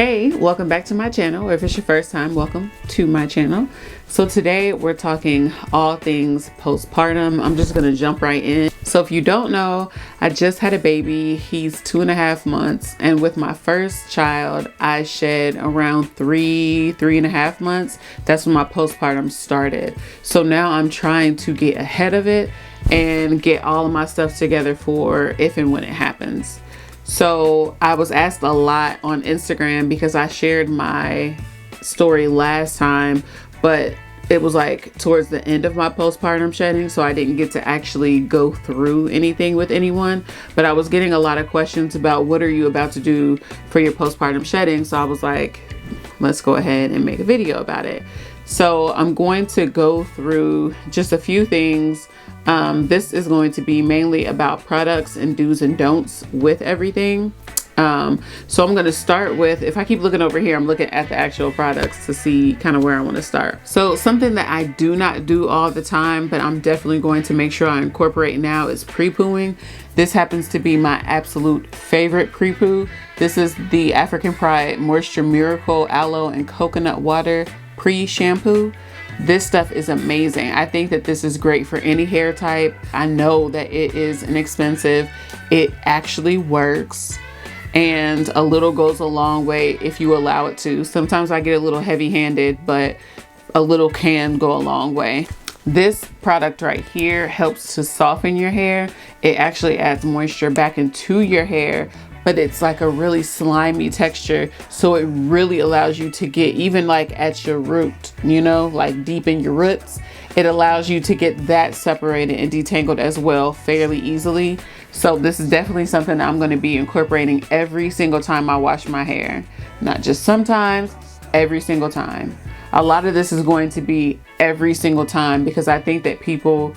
Hey, welcome back to my channel. If it's your first time, welcome to my channel. So today we're talking all things postpartum. I'm just gonna jump right in. So if you don't know, I just had a baby. He's 2.5 months, and with my first child, I shed around 3.5 months. That's when my postpartum started. So now I'm trying to get ahead of it and get all of my stuff together for if and when it happens. So I was asked a lot on Instagram because I shared my story last time, but it was like towards the end of my postpartum shedding, so I didn't get to actually go through anything with anyone. But I was getting a lot of questions about what are you about to do for your postpartum shedding. So I was like, let's go ahead and make a video about it. So I'm going to go through just a few things. This is going to be mainly about products and do's and don'ts with everything. So I'm going to start with, if I keep looking over here, I'm looking at the actual products to see kind of where I want to start. So something that I do not do all the time, but I'm definitely going to make sure I incorporate now is pre-pooing. This happens to be my absolute favorite pre-poo. This is the African Pride Moisture Miracle Aloe and Coconut Water Pre-Shampoo. This stuff is amazing. I think that this is great for any hair type. I know that it is inexpensive. It actually works. And a little goes a long way if you allow it to. Sometimes I get a little heavy-handed, but a little can go a long way. This product right here helps to soften your hair. It actually adds moisture back into your hair, but it's like a really slimy texture. So it really allows you to get even like at your root, you know, like deep in your roots. It allows you to get that separated and detangled as well fairly easily. So this is definitely something that I'm going to be incorporating every single time I wash my hair. Not just sometimes, every single time. A lot of this is going to be every single time because I think that people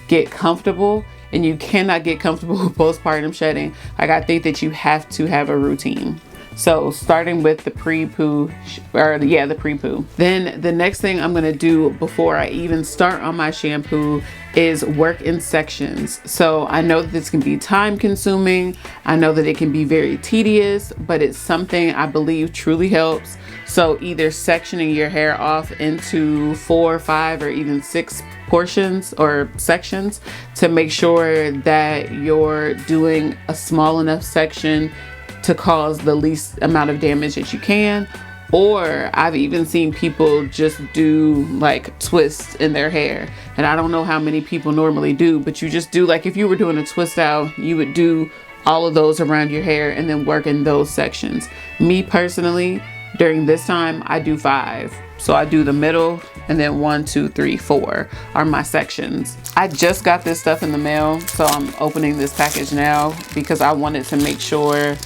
get comfortable, and you cannot get comfortable with postpartum shedding. Like, I think that you have to have a routine. So starting with the pre-poo, the pre-poo. Then the next thing I'm gonna do before I even start on my shampoo is work in sections. So I know that this can be time consuming. I know that it can be very tedious, but it's something I believe truly helps. So either sectioning your hair off into 4, 5, or even 6 portions or sections to make sure that you're doing a small enough section to cause the least amount of damage that you can. Or I've even seen people just do like twists in their hair. And I don't know how many people normally do, but you just do, like if you were doing a twist out, you would do all of those around your hair and then work in those sections. Me personally, during this time, I do 5. So I do the middle and then 1, 2, 3, 4 are my sections. I just got this stuff in the mail, so I'm opening this package now because I wanted to make sure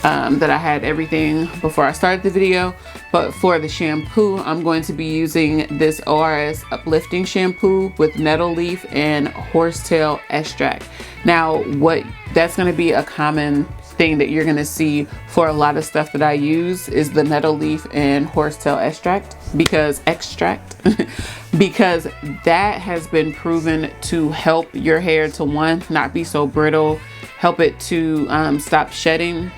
that I had everything before I started the video. But for the shampoo, I'm going to be using this ORS Uplifting Shampoo with nettle leaf and horsetail extract. Now, that's going to be a common thing that you're going to see for a lot of stuff that I use is the nettle leaf and horsetail extract because that has been proven to help your hair to, one, not be so brittle, help it to stop shedding.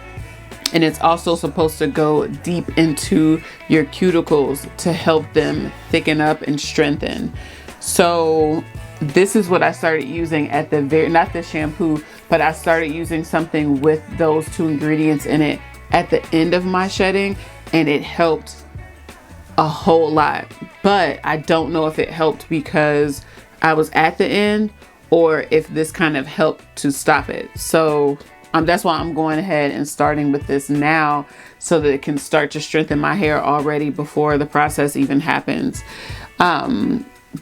And it's also supposed to go deep into your cuticles to help them thicken up and strengthen. So this is what I started using at the not the shampoo, but I started using something with those 2 ingredients in it at the end of my shedding, and it helped a whole lot. But I don't know if it helped because I was at the end or if this kind of helped to stop it. So that's why I'm going ahead and starting with this now so that it can start to strengthen my hair already before the process even happens.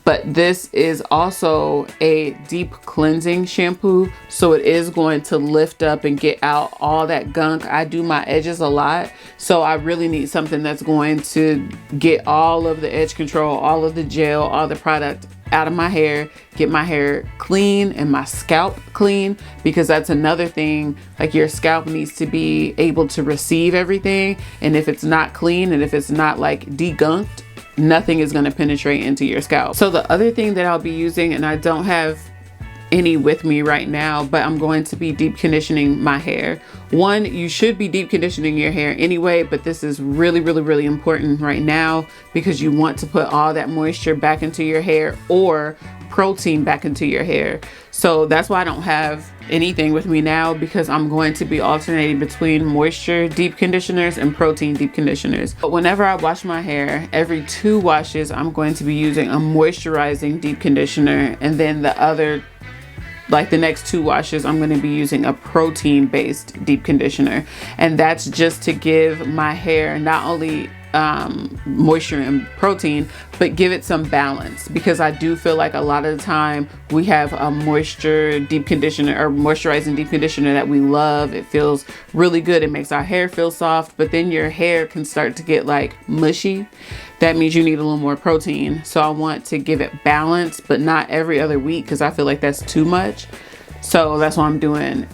But this is also a deep cleansing shampoo, so it is going to lift up and get out all that gunk. I do my edges a lot, so I really need something that's going to get all of the edge control, all of the gel, all the product out of my hair, get my hair clean and my scalp clean, because that's another thing. Like, your scalp needs to be able to receive everything, and if it's not clean and if it's not like degunked, nothing is going to penetrate into your scalp. So the other thing that I'll be using, and I don't have any with me right now, but I'm going to be deep conditioning my hair. One, you should be deep conditioning your hair anyway, but this is really, really, really important right now because you want to put all that moisture back into your hair or protein back into your hair. So that's why I don't have anything with me now, because I'm going to be alternating between moisture deep conditioners and protein deep conditioners. But whenever I wash my hair, every 2 washes, I'm going to be using a moisturizing deep conditioner, and then the next 2 washes, I'm going to be using a protein based deep conditioner. And that's just to give my hair not only moisture and protein, but give it some balance, because I do feel like a lot of the time we have a moisture deep conditioner or moisturizing deep conditioner that we love. It feels really good. It makes our hair feel soft, but then your hair can start to get like mushy. That means you need a little more protein. So I want to give it balance, but not every other week, because I feel like that's too much. So that's why I'm doing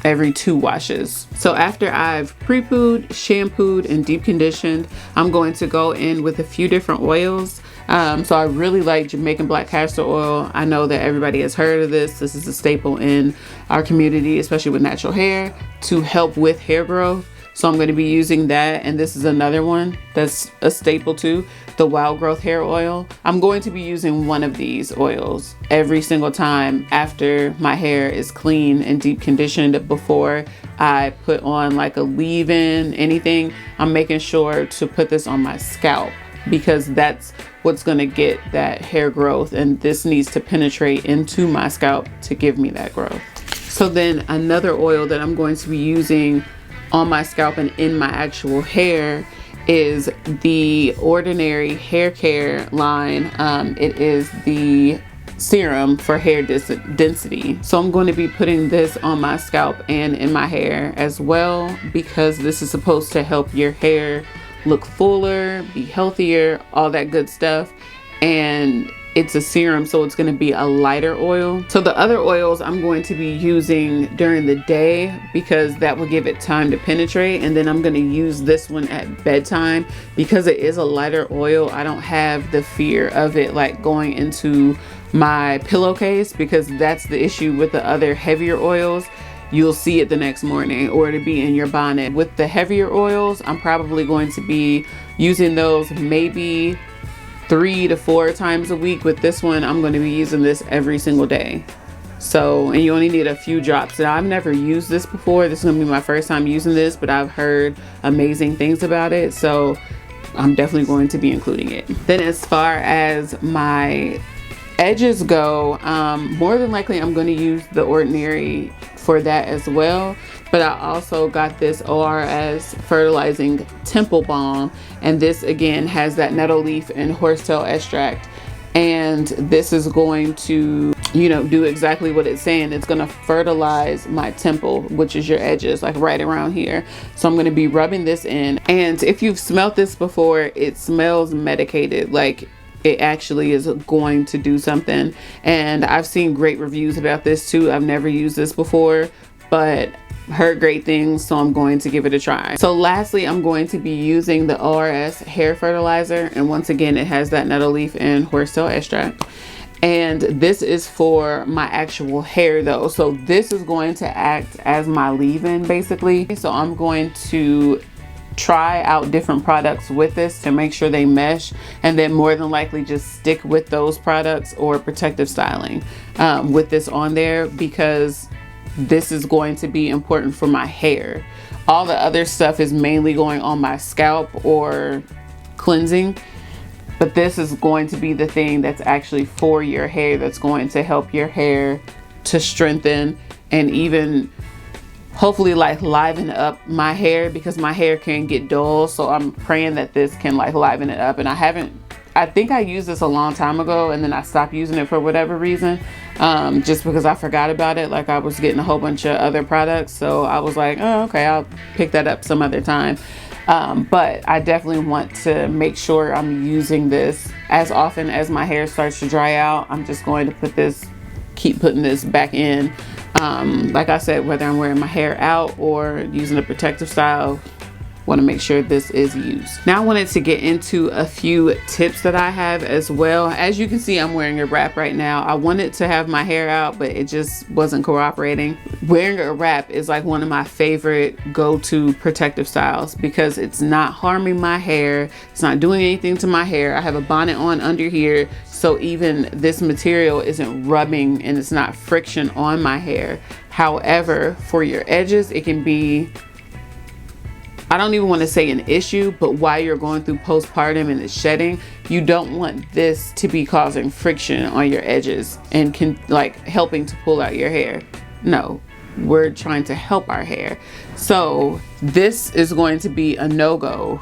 every 2 washes. So after I've pre-pooed, shampooed, and deep conditioned, I'm going to go in with a few different oils. So I really like Jamaican black castor oil. I know that everybody has heard of this. This is a staple in our community, especially with natural hair, to help with hair growth. So I'm going to be using that. And this is another one that's a staple too, the wild growth hair oil. I'm going to be using one of these oils every single time after my hair is clean and deep conditioned. Before I put on like a leave-in, anything, I'm making sure to put this on my scalp, because that's what's going to get that hair growth, and this needs to penetrate into my scalp to give me that growth. So then another oil that I'm going to be using on my scalp and in my actual hair is the Ordinary Hair Care line. It is the serum for hair density. So I'm going to be putting this on my scalp and in my hair as well, because this is supposed to help your hair look fuller, be healthier, all that good stuff. And it's a serum, so it's going to be a lighter oil. So the other oils I'm going to be using during the day, because that will give it time to penetrate. And then I'm going to use this one at bedtime, because it is a lighter oil. I don't have the fear of it like going into my pillowcase, because that's the issue with the other heavier oils. You'll see it the next morning, or to be in your bonnet. With the heavier oils, I'm probably going to be using those maybe 3 to 4 times a week. With this one, I'm going to be using this every single day. So, and you only need a few drops. Now, I've never used this before. This is going to be my first time using this, but I've heard amazing things about it. So I'm definitely going to be including it. Then as far as my edges go, more than likely I'm going to use the Ordinary for that as well. But I also got this ORS Fertilizing Temple Balm, and this again has that nettle leaf and horsetail extract, and this is going to, you know, do exactly what it's saying. It's going to fertilize my temple, which is your edges, like right around here. So I'm going to be rubbing this in, and if you've smelled this before, it smells medicated, like it actually is going to do something. And I've seen great reviews about this too. I've never used this before, but heard great things, so I'm going to give it a try. So lastly, I'm going to be using the ORS hair fertilizer, and once again it has that nettle leaf and horsetail extract, and this is for my actual hair though. So this is going to act as my leave-in basically. So I'm going to try out different products with this to make sure they mesh, and then more than likely just stick with those products or protective styling with this on there, because this is going to be important for my hair. All the other stuff is mainly going on my scalp or cleansing, but this is going to be the thing that's actually for your hair, that's going to help your hair to strengthen and even hopefully like liven up my hair, because my hair can get dull. So I'm praying that this can like liven it up. And I think I used this a long time ago, and then I stopped using it for whatever reason, just because I forgot about it. Like I was getting a whole bunch of other products, so I was like, oh, okay, I'll pick that up some other time. But I definitely want to make sure I'm using this as often as my hair starts to dry out. I'm just going to keep putting this back in. Like I said, whether I'm wearing my hair out or using a protective style, want to make sure this is used. Now I wanted to get into a few tips that I have as well. As you can see, I'm wearing a wrap right now. I wanted to have my hair out, but it just wasn't cooperating. Wearing a wrap is like one of my favorite go-to protective styles because it's not harming my hair. It's not doing anything to my hair. I have a bonnet on under here, so even this material isn't rubbing and it's not friction on my hair. However, for your edges, it can be, I don't even want to say an issue, but while you're going through postpartum and it's shedding, you don't want this to be causing friction on your edges and can like helping to pull out your hair. No, we're trying to help our hair. So this is going to be a no-go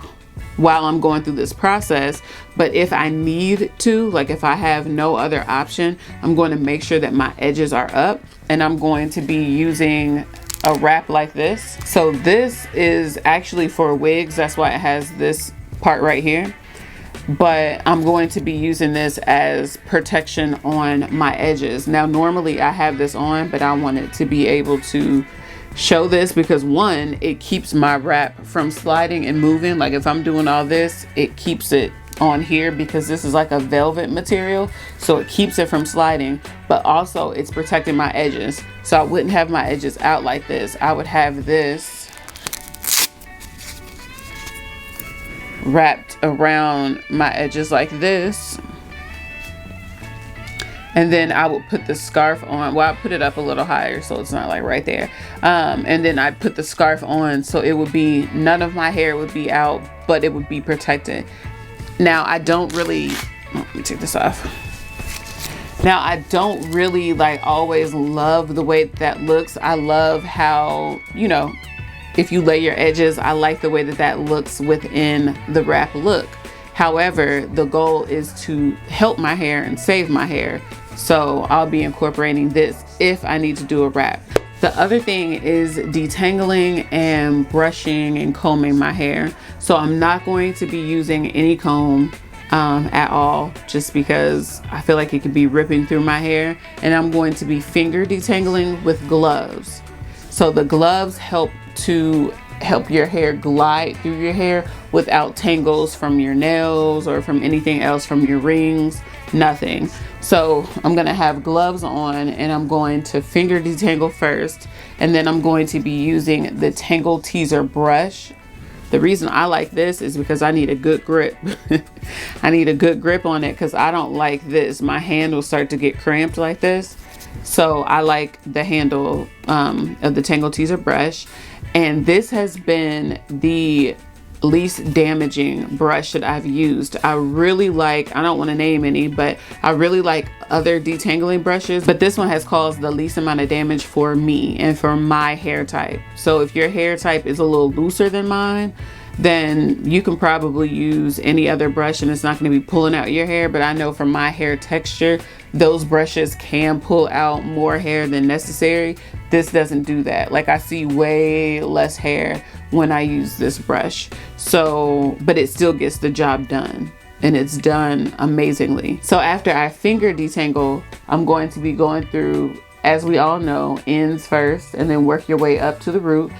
while I'm going through this process. But if I need to, like if I have no other option, I'm going to make sure that my edges are up, and I'm going to be using a wrap like this. So this is actually for wigs, that's why it has this part right here, but I'm going to be using this as protection on my edges. Now normally I have this on, but I wanted to be able to show this because one, it keeps my wrap from sliding and moving. Like if I'm doing all this, it keeps it on here because this is like a velvet material, so it keeps it from sliding, but also it's protecting my edges, so I wouldn't have my edges out like this. I would have this wrapped around my edges like this, and then I would put the scarf on. Well, I put it up a little higher so it's not like right there, and then I put the scarf on so it would be, none of my hair would be out, but it would be protected. Now I don't really, let me take this off. Now I don't really like always love the way that looks. I love how, you know, if you lay your edges, I like the way that that looks within the wrap look. However, the goal is to help my hair and save my hair. So I'll be incorporating this if I need to do a wrap. The other thing is detangling and brushing and combing my hair. So I'm not going to be using any comb at all, just because I feel like it could be ripping through my hair. And I'm going to be finger detangling with gloves. So the gloves help your hair glide through your hair without tangles from your nails or from anything else, from your rings, nothing. So I'm gonna have gloves on and I'm going to finger detangle first, and then I'm going to be using the Tangle Teaser brush. The reason I like this is because I need a good grip. I need a good grip on it because I don't like this. My hand will start to get cramped like this. So I like the handle of the Tangle Teaser brush. And this has been the least damaging brush that I've used. I really like, I don't want to name any, but I really like other detangling brushes, but this one has caused the least amount of damage for me and for my hair type. So if your hair type is a little looser than mine, then you can probably use any other brush and it's not going to be pulling out your hair. But I know from my hair texture, those brushes can pull out more hair than necessary. This doesn't do that. Like I see way less hair when I use this brush. So, but it still gets the job done, and it's done amazingly. So after I finger detangle, I'm going to be going through, as we all know, ends first and then work your way up to the root.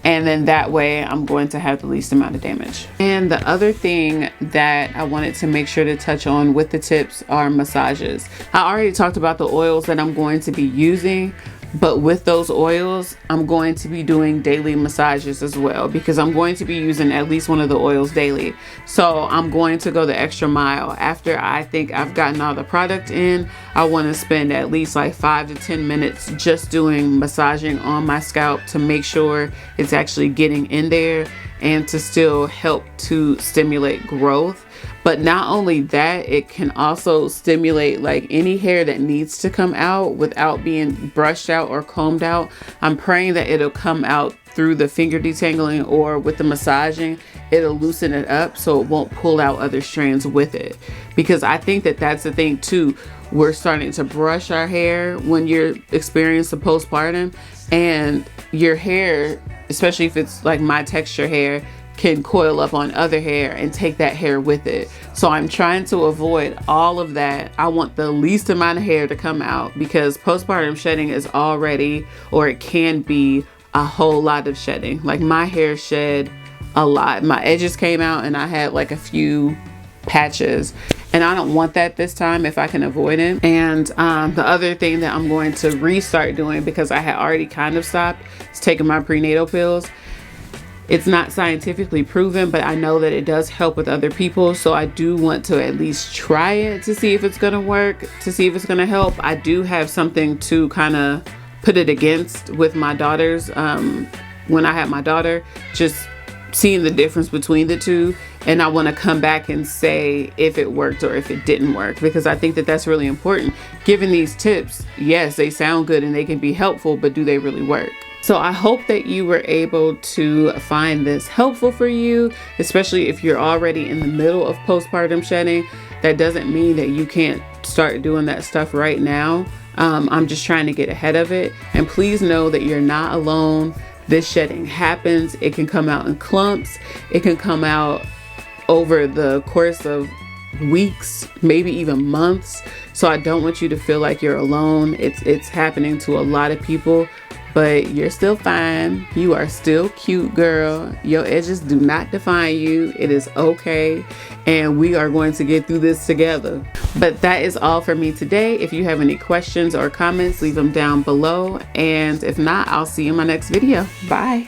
And then that way I'm going to have the least amount of damage. And the other thing that I wanted to make sure to touch on with the tips are massages. I already talked about the oils that I'm going to be using, but with those oils, I'm going to be doing daily massages as well, because I'm going to be using at least one of the oils daily. So I'm going to go the extra mile. After I think I've gotten all the product in, I want to spend at least like 5 to 10 minutes just doing massaging on my scalp to make sure it's actually getting in there and to still help to stimulate growth. But not only that, it can also stimulate like any hair that needs to come out without being brushed out or combed out. I'm praying that it'll come out through the finger detangling, or with the massaging, it'll loosen it up so it won't pull out other strands with it. Because I think that that's the thing too. We're starting to brush our hair when you're experiencing postpartum, and your hair, especially if it's like my texture hair, can coil up on other hair and take that hair with it. So I'm trying to avoid all of that. I want the least amount of hair to come out, because postpartum shedding is already, or it can be, a whole lot of shedding. Like my hair shed a lot. My edges came out and I had like a few patches, and I don't want that this time if I can avoid it. And the other thing that I'm going to restart doing, because I had already kind of stopped, is taking my prenatal pills. It's not scientifically proven, but I know that it does help with other people. So I do want to at least try it to see if it's going to work, to see if it's going to help. I do have something to kind of put it against with my daughters. When I had my daughter, just seeing the difference between the two. And I want to come back and say if it worked or if it didn't work, because I think that that's really important. Given these tips, yes, they sound good and they can be helpful, but do they really work? So I hope that you were able to find this helpful for you, especially if you're already in the middle of postpartum shedding. That doesn't mean that you can't start doing that stuff right now. I'm just trying to get ahead of it. And please know that you're not alone. This shedding happens. It can come out in clumps. It can come out over the course of weeks, maybe even months. So I don't want you to feel like you're alone. It's happening to a lot of people. But you're still fine. You are still cute, girl. Your edges do not define you. It is okay. And we are going to get through this together. But that is all for me today. If you have any questions or comments, leave them down below. And if not, I'll see you in my next video. Bye.